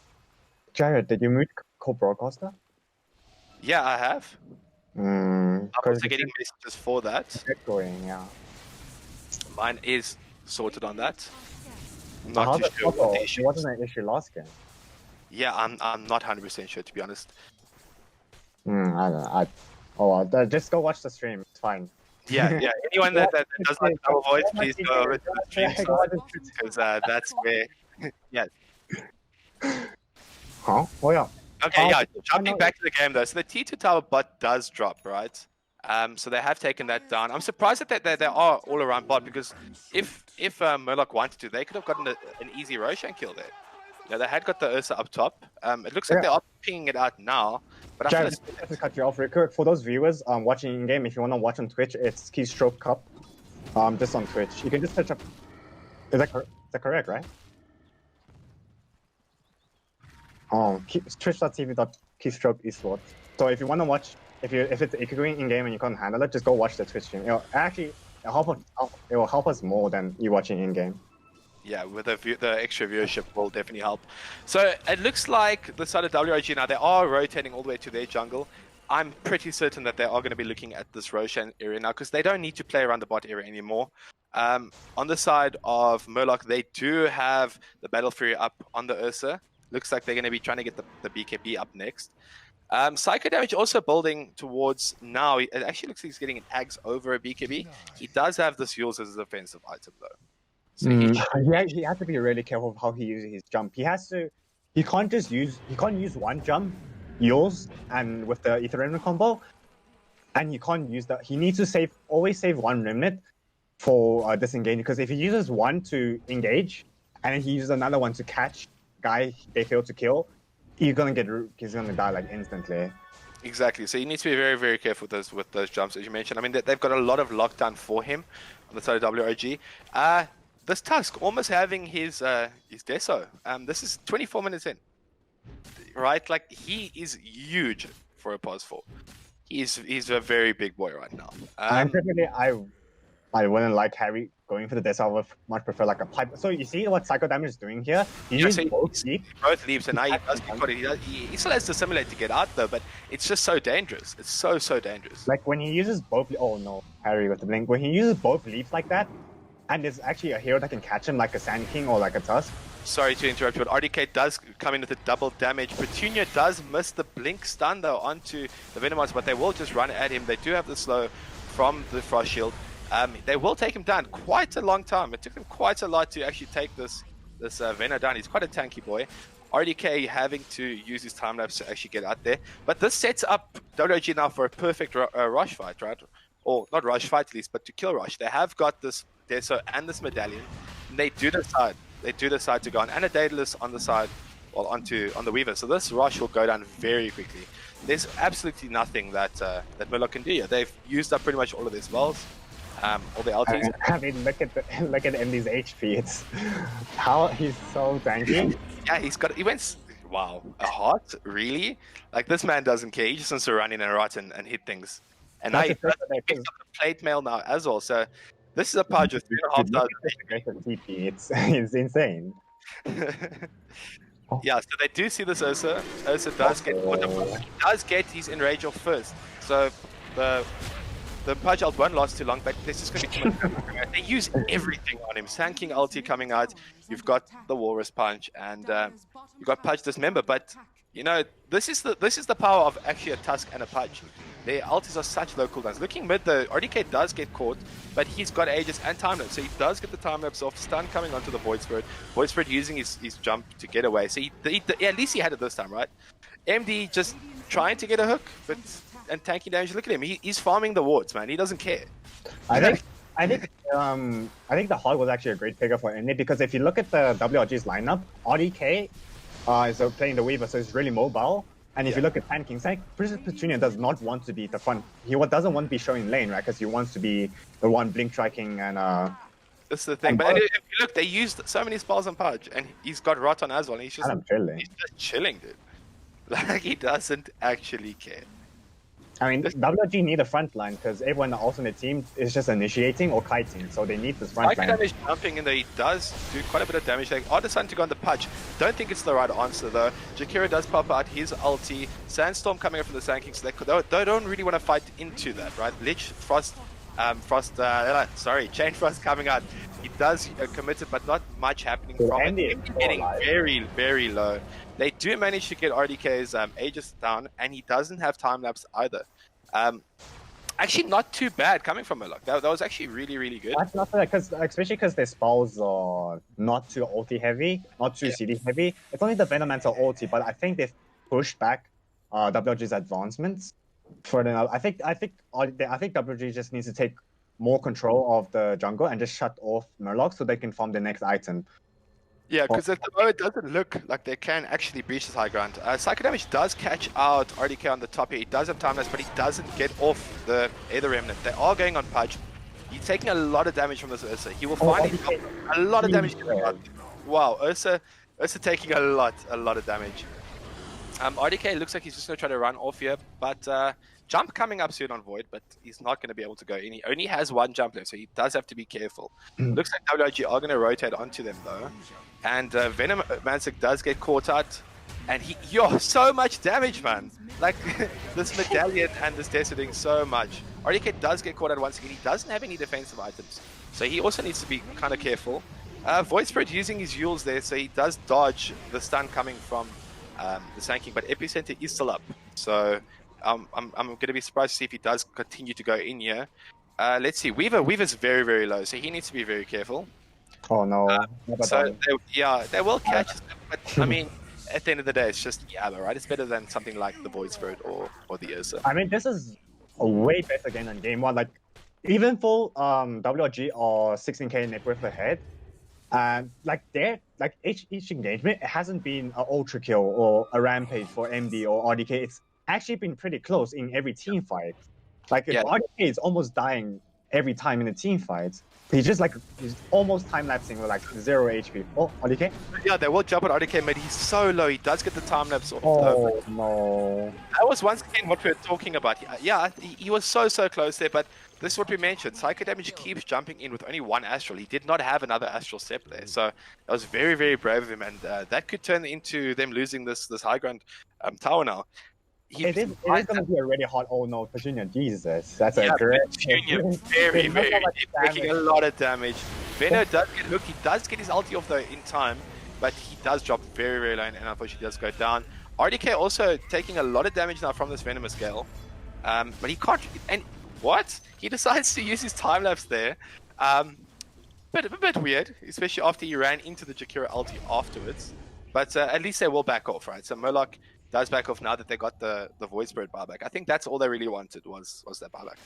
Jared, did you mute co-broadcaster? Yeah, I have. I'm also getting messages for that. Echoing, yeah. Mine is sorted on that. How Not too the sure what the it issue is. wasn't an issue last game. Yeah, I'm not 100% sure, to be honest. I don't know. Oh well, just go watch the stream. It's fine. Yeah. Anyone that does like our voice, please go over to the stream Go watch the because that's where. Yeah. Huh? Oh yeah. Okay, yeah. Jumping back to the game though, so the T2 tower bot does drop, right? So they have taken that down. I'm surprised that they are all around bot because if Murloc wanted to, they could have gotten an easy Roshan kill there. You know, they had got the Ursa up top. It looks like they are pinging it out now. But Jared, to cut you off real quick, for those viewers watching in game, if you want to watch on Twitch, it's Keystroke Cup. Just on Twitch, you can just search up. Is that correct, right? Twitch.tv/keystroke esports. So if you want to watch, if it's echoing in game and you can't handle it, just go watch the Twitch stream. It will help us more than you watching in game. Yeah, with the extra viewership will definitely help. So it looks like the side of WRG now, they are rotating all the way to their jungle. I'm pretty certain that they are going to be looking at this Roshan area now because they don't need to play around the bot area anymore. On the side of Murloc, they do have the Battle Fury up on the Ursa. Looks like they're going to be trying to get the BKB up next. Psycho Damage also building towards now. It actually looks like he's getting an Ags over a BKB. He does have this Yules as his offensive item though. So he has to be really careful of how he uses his jump. He can't use one jump, yours, and with the Ether Remnant combo, and you can't use that. He needs to always save one remnant for disengage, because if he uses one to engage, and then he uses another one to catch guy they fail to kill, he's gonna die like instantly. Exactly. So you need to be very, very careful with those jumps, as you mentioned. I mean, they've got a lot of lockdown for him on the side of WRG. This Tusk almost having his Deso. This is 24 minutes in, right? Like, he is huge for a pause 4. He's a very big boy right now. I wouldn't like Harry going for the Deso. I would much prefer like a pipe. So you see what Psycho Damage is doing here? Both leaves, and now he does get caught. He still has to simulate to get out though, but it's just so dangerous. It's so dangerous. Like when he uses both. Oh no, Harry with the blink. When he uses both leaps like that, and there's actually a hero that can catch him, like a Sand King or like a Tusk. Sorry to interrupt, but RDK does come in with a double damage. Petunia does miss the blink stun though onto the Venomites, but they will just run at him. They do have the slow from the Frost Shield. They will take him down quite a long time. It took them quite a lot to actually take this Veno down. He's quite a tanky boy. RDK having to use his time lapse to actually get out there. But this sets up WG now for a perfect rush fight, right? Or not rush fight at least, but to kill rush. They have got this Deso and this medallion. And they do decide to go on. And a Daedalus on the side, well, on the Weaver. So this rush will go down very quickly. There's absolutely nothing that Murloc can do here. They've used up pretty much all of their spells. All the LTs. I mean, look at MD's HP. It's how he's so tanky. Yeah, he went. Wow, a heart? Really? Like, this man doesn't care. He just wants to run in and rot and hit things. And now he does pick up the plate mail now as well. So this is a purge with 3,500 TP. It's insane. Yeah, so they do see this Ursa. Ursa does get his Enrage off first. So the Pudge ult won't last too long, but there's just going to be too much. They use everything on him. Sand King ulti coming out. You've got the Walrus Punch, and you've got Pudge Dismember. But you know, this is the power of actually a Tusk and a Pudge. Their ultis are such low cooldowns. Looking mid, the RDK does get caught, but he's got Aegis and time lapse, so he does get the time lapse off. Stun coming onto the Void Spirit. Void Spirit using his jump to get away. So at least he had it this time, right? MD just trying to get a hook, and tanky damage. Look at him. He's farming the wards, man. He doesn't care. I think the Hog was actually a great pickup for MD, because if you look at the WRG's lineup, RDK is playing the Weaver, so it's really mobile. And if you look at tanking, Princess Petunia does not want to be the front. He doesn't want to be showing lane, right? Because he wants to be the one blink striking and. That's the thing. But if you look, they used so many spells on Pudge, and he's got Rot on as well. And he's just chilling, dude. Like, he doesn't actually care. I mean, WG need a front line because everyone else on the team is just initiating or kiting, so they need this front line. Damage jumping in there, he does do quite a bit of damage. They are deciding to go on the Pudge. Don't think it's the right answer though. Jakira does pop out his ulti. Sandstorm coming up from the Sand King, so they don't really want to fight into that, right? Lich, Frost, Chain Frost coming out. He does commit it, but not much happening from it. Andy is He's so getting alive. very, very low. They do manage to get RDK's Aegis down, and he doesn't have time lapse either. Actually, not too bad coming from Murloc. That was actually really, really good. That's not bad, especially because their spells are not too ulti heavy, not too CD heavy. It's only the Venomancer ulti, but I think they've pushed back WG's advancements for the. I think WG just needs to take more control of the jungle and just shut off Murloc so they can farm the next item. Yeah, because at the moment it doesn't look like they can actually breach this high ground. Psycho Damage does catch out RDK on the top here. He does have timeless, but he doesn't get off the Aether Remnant. They are going on Pudge. He's taking a lot of damage from this Ursa. He will find a lot of damage. Wow, Ursa taking a lot of damage. RDK looks like he's just going to try to run off here, but jump coming up soon on Void, but he's not going to be able to go in. He only has one jump left, so he does have to be careful. Looks like WRG are going to rotate onto them though. And Venomancer does get caught out. And so much damage, man. Like, this Medallion and this Test are doing so much. RDK does get caught out once again. He doesn't have any defensive items. So he also needs to be kind of careful. Void Spirit using his Yules there, so he does dodge the stun coming from the Sanking. But Epicenter is still up. So I'm going to be surprised to see if he does continue to go in here. Let's see. Weaver's very, very low, so he needs to be very careful. Oh no! They will catch us, but I mean, at the end of the day, it's just Yabba, right? It's better than something like the Void Spirit or the Ursa. I mean, this is a way better game than game one. Like, even for WRG or 16k net worth ahead, and each engagement, it hasn't been an ultra kill or a rampage for MD or RDK. It's actually been pretty close in every team fight. Like, RDK is almost dying every time in the team fights. He's almost time-lapsing with like 0 HP. Oh, RDK? Yeah, they will jump on RDK, but he's so low. He does get the time-lapse off. Oh, no. That was once again what we were talking about. Yeah, he was so close there, but this is what we mentioned. Psycho Damage keeps jumping in with only one Astral. He did not have another Astral step there. So that was very, very brave of him, and that could turn into them losing this high ground tower now. It is going to be a really hot. Oh no, Petunia, Jesus, that's a great. Petunia, very taking a lot of damage. Veno does get hooked. He does get his ulti off though in time, but he does drop very, very low, and unfortunately does go down. RDK also taking a lot of damage now from this Venomous Gale, but he can't. And what? He decides to use his time lapse there. But a bit weird, especially after he ran into the Jakira ulti afterwards. But at least they will back off, right? So Murloc does back off now that they got the Void Spirit buyback. I think that's all they really wanted was that buyback.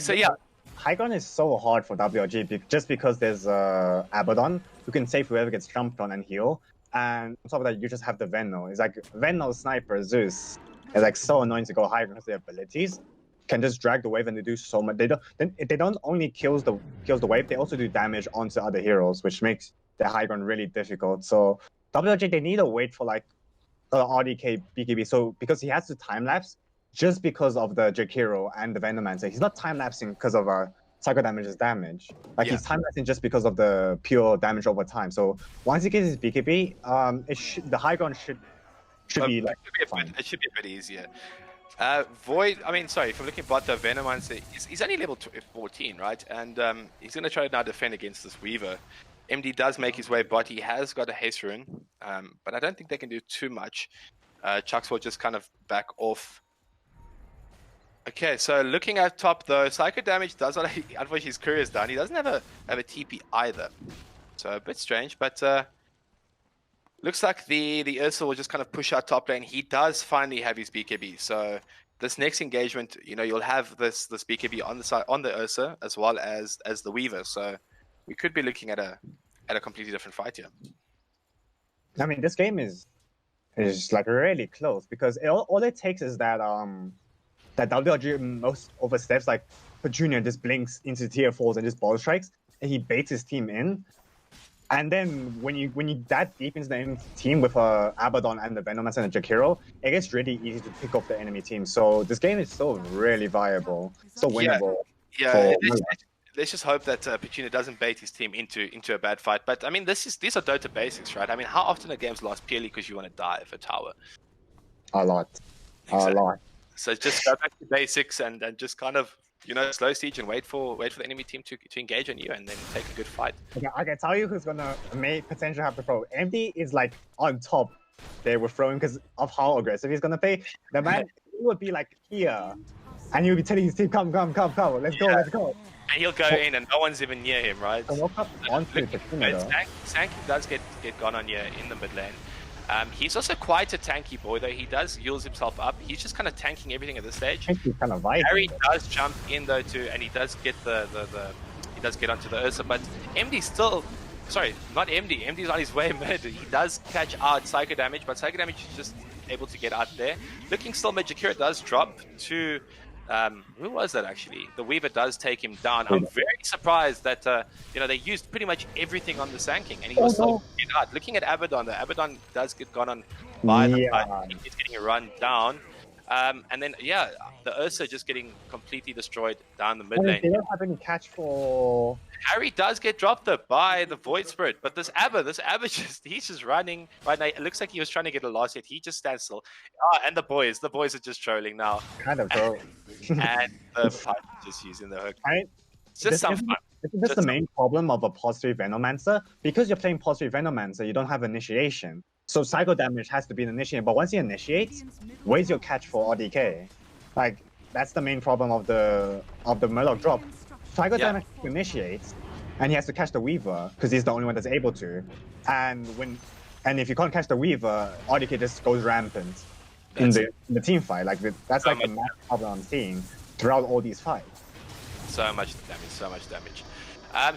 Yeah. High ground is so hard for WRG just because there's Abaddon who can save whoever gets jumped on and heal. And on top of that, you just have the Veno. It's like Veno, Sniper, Zeus. It's like so annoying to go high because their abilities can just drag the wave and they do so much. They don't only kills the wave, they also do damage onto other heroes, which makes the high ground really difficult. So WRG, they need to wait for like RDK BKB. So because he has to time lapse just because of the Jakiro and the Venomancer. He's not time lapsing because of Psycho Damage's damage. Like he's time lapsing just because of the pure damage over time. So once he gets his BKB, the high ground should be like fine. It should be a bit easier. Void, if I'm looking at the Venomancer, he's only level 14, right? And he's going to try to now defend against this Weaver. MD does make his way, but he has got a haste rune. But I don't think they can do too much. Chucks will just kind of back off. Okay, so looking at top though, Psycho Damage does not, unfortunately his career is down. He doesn't have a TP either. So a bit strange, but looks like the Ursa will just kind of push out top lane. He does finally have his BKB. So this next engagement, you'll have this BKB on the side on the Ursa as well as the Weaver. So we could be looking at a completely different fight here. I mean, this game is like really close because all it takes is that that WRG most oversteps, like Petunia just blinks into tier 4s and just ball strikes, and he baits his team in. And then when you that deep into the enemy team with Abaddon and the Venomancer and the Jakiro, it gets really easy to pick off the enemy team. So this game is still really viable, so winnable. Yeah. Let's just hope that Petunia doesn't bait his team into a bad fight. But I mean, these are Dota basics, right? I mean, how often are games lost purely because you want to dive a tower? A lot. Exactly. A lot. So just go back to basics and just kind of, you know, slow siege and wait for the enemy team to engage on you and then take a good fight. Okay, I can tell you who's gonna potentially have to throw. MD is like on top there with throwing because of how aggressive he's gonna play. The man would be like here, and he'll be telling his team, come, let's go, let's go. And he'll go in and no one's even near him, right? So walk up onto the Sanky does get gone on here in the mid lane. He's also quite a tanky boy, though. He does heals himself up. He's just kind of tanking everything at this stage. He's kind of vibing. Harry does jump in though too, and he does get he does get onto the Ursa, but MD's still, sorry, not MD. MD's on his way mid. He does catch out Psycho Damage, but Psycho Damage is just able to get out there. Looking still mid, Jakira does drop to, who was that actually? The Weaver does take him down. I'm very surprised that, you know, they used pretty much everything on the Sanking, and he was still get out. Looking at Abaddon, the Abaddon does get gone on by the fight. He's getting run down. And then, yeah, the Ursa just getting completely destroyed down the mid lane. They don't have any catch for... Harry does get dropped though by the Void Spirit, but this Abba he's just running right now. It looks like he was trying to get a last hit. He just stands still. And the boys are just trolling now. Kind of troll. And the pipe just using the hook. It's just some fun. Isn't this the main problem of a +3 Venomancer? Because you're playing +3 Venomancer, you don't have initiation. So Psycho Damage has to be an initiate, but once he initiates, where's your catch for RDK? Like, that's the main problem of the Murloc drop. Psycho Damage initiates, and he has to catch the Weaver, because he's the only one that's able to. And if you can't catch the Weaver, RDK just goes rampant in the team fight. Like, that's like the massive problem I'm seeing throughout all these fights. So much damage.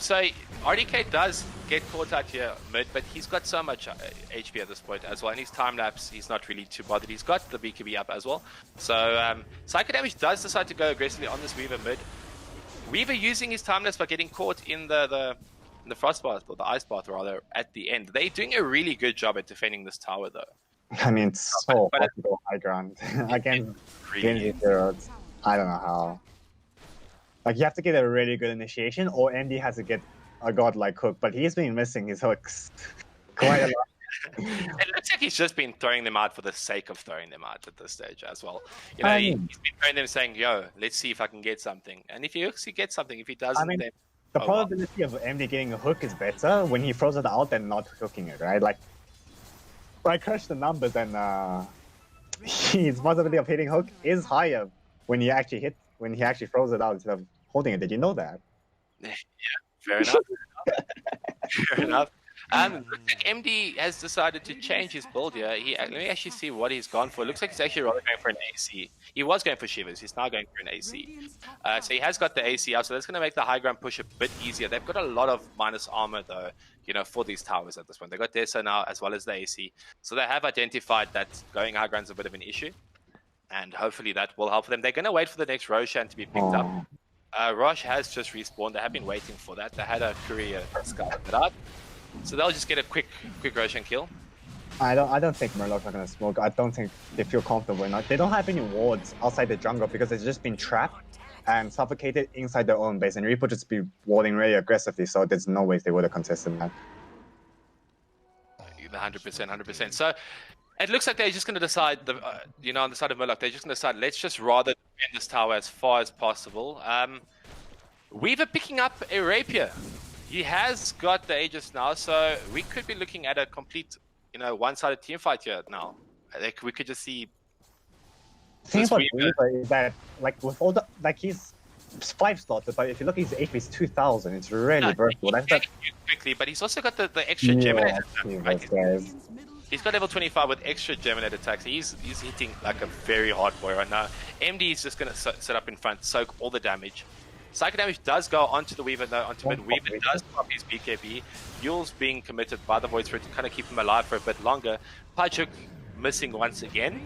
So RDK does get caught out here mid, but he's got so much HP at this point as well. And his time lapse, he's not really too bothered. He's got the BKB up as well. So Psycho Damage does decide to go aggressively on this Weaver mid. Weaver using his time lapse by getting caught in the frost bath, or the ice bath rather, at the end. They're doing a really good job at defending this tower though. I mean, it's so hard to go high ground against Genji heroes. I don't know how. Like, you have to get a really good initiation, or MD has to get a godlike hook, but he's been missing his hooks quite a lot. It looks like he's just been throwing them out for the sake of throwing them out at this stage as well. You know, he's been throwing them saying, yo, let's see if I can get something. And if he hooks, he gets something. If he doesn't, then... The probability of MD getting a hook is better when he throws it out than not hooking it, right? Like, I crushed the numbers, and his possibility of hitting hook is higher when he actually throws it out instead of holding it. Did you know that? Yeah, fair enough. Fair enough. MD has decided to change his build here. Let me actually see what he's gone for. It looks like he's actually rather going for an AC. He was going for Shivers. He's now going for an AC. So he has got the AC out, so that's going to make the high ground push a bit easier. They've got a lot of minus armor, though, you know, for these towers at this point. They've got Dessa now as well as the AC. So they have identified that going high ground is a bit of an issue. And hopefully that will help them. They're going to wait for the next Roshan to be picked up. Rosh has just respawned. They have been waiting for that. They had a courier scout it out. So they'll just get a quick Roshan kill. I don't think Murlocs are gonna smoke. I don't think they feel comfortable enough. They don't have any wards outside the jungle because they've just been trapped and suffocated inside their own base. And Reaper just be warding really aggressively, so there's no way they would have contested that. 100%. So it looks like they're just going to decide, you know, on the side of Murloc, they're just going to decide, let's just rather defend this tower as far as possible. Weaver picking up a Rapier. He has got the Aegis now, so we could be looking at a complete, you know, one-sided team fight here now. Like, we could just see... The thing about Weaver is that, like, with all the... Like, he's 5-slotted, but if you look at his HP, it's 2,000. It's really versatile. He can quickly, but he's also got the extra Geminate attack, right? He's got level 25 with extra Geminate attacks. He's hitting like a very hard boy right now. MD is just going to set up in front, soak all the damage. Psycho Damage does go onto the Weaver, though, onto mid. Weaver does pop his BKB. Yule's being committed by the Void Spirit to kind of keep him alive for a bit longer. Pajuk missing once again.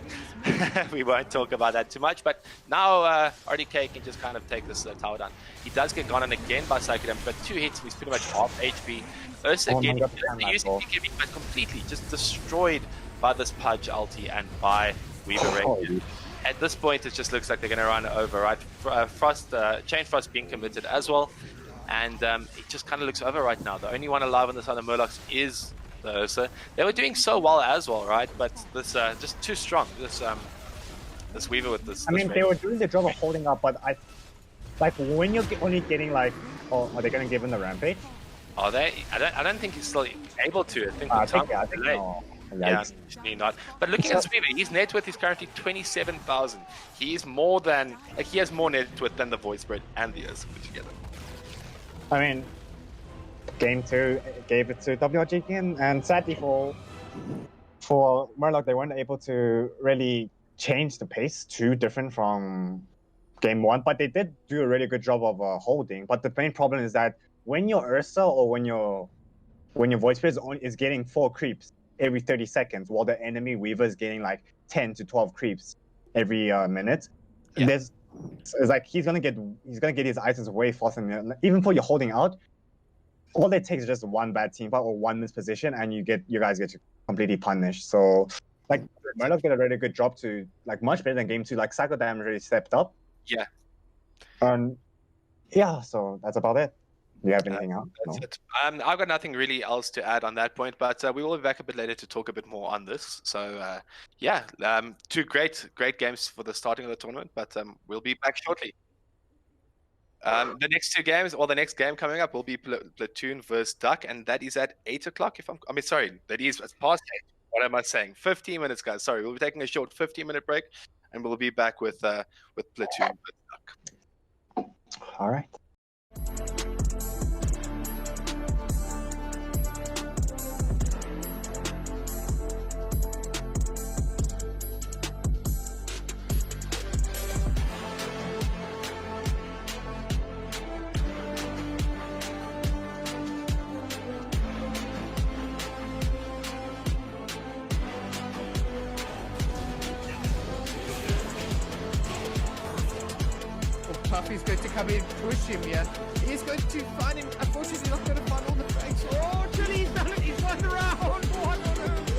We won't talk about that too much, but now RDK can just kind of take this tower down. He does get gone on again by Psycho Damage, but 2 hits, he's pretty much half HP. Ursa again, using BKB, but completely just destroyed by this Pudge ulti and by Weaver Rapier. At this point, it just looks like they're going to run over, right? Chain Frost being committed as well. And it just kind of looks over right now. The only one alive on the side of Murlocs is though. So they were doing so well as well, right? But this just too strong. This Weaver with this. I mean, they were doing the job of holding up, but like when you're only getting like, oh, are they gonna give him the rampage? Are they? I don't think he's still able to. I think I think no. Yeah, definitely not. But looking at this Weaver, his net worth is currently 27,000. He's more than he has more net worth than the Void Spread and the Earth put together. I mean, game 2 gave it to WRG again, and sadly for Murloc, they weren't able to really change the pace too different from game 1, but they did do a really good job of holding. But the main problem is that when your Ursa or when your Void Spirit is getting 4 creeps every 30 seconds, while the enemy Weaver is getting like 10 to 12 creeps every minute, it's like he's gonna get his items way faster than even for you holding out. All it takes is just one bad team fight or one misposition, and you guys get completely punished. So like Murloc did a really good job to like much better than game 2. Like cycle damage really stepped up. Yeah. Yeah. So that's about it. Do you have anything else? That's it. I've got nothing really else to add on that point, but we will be back a bit later to talk a bit more on this. So yeah, 2 great games for the starting of the tournament, but we'll be back shortly. The next 2 games, or the next game coming up, will be Platoon versus Duck, and that is at 8 o'clock. It's past 8. What am I saying? 15 minutes, guys. Sorry, we'll be taking a short 15-minute break, and we'll be back with Platoon versus Duck. All right. Puffy's going to come in, push him, yeah. He's going to find him. Unfortunately, not going to find all the frames. Oh, Chili's done it. He's turned around. What on earth?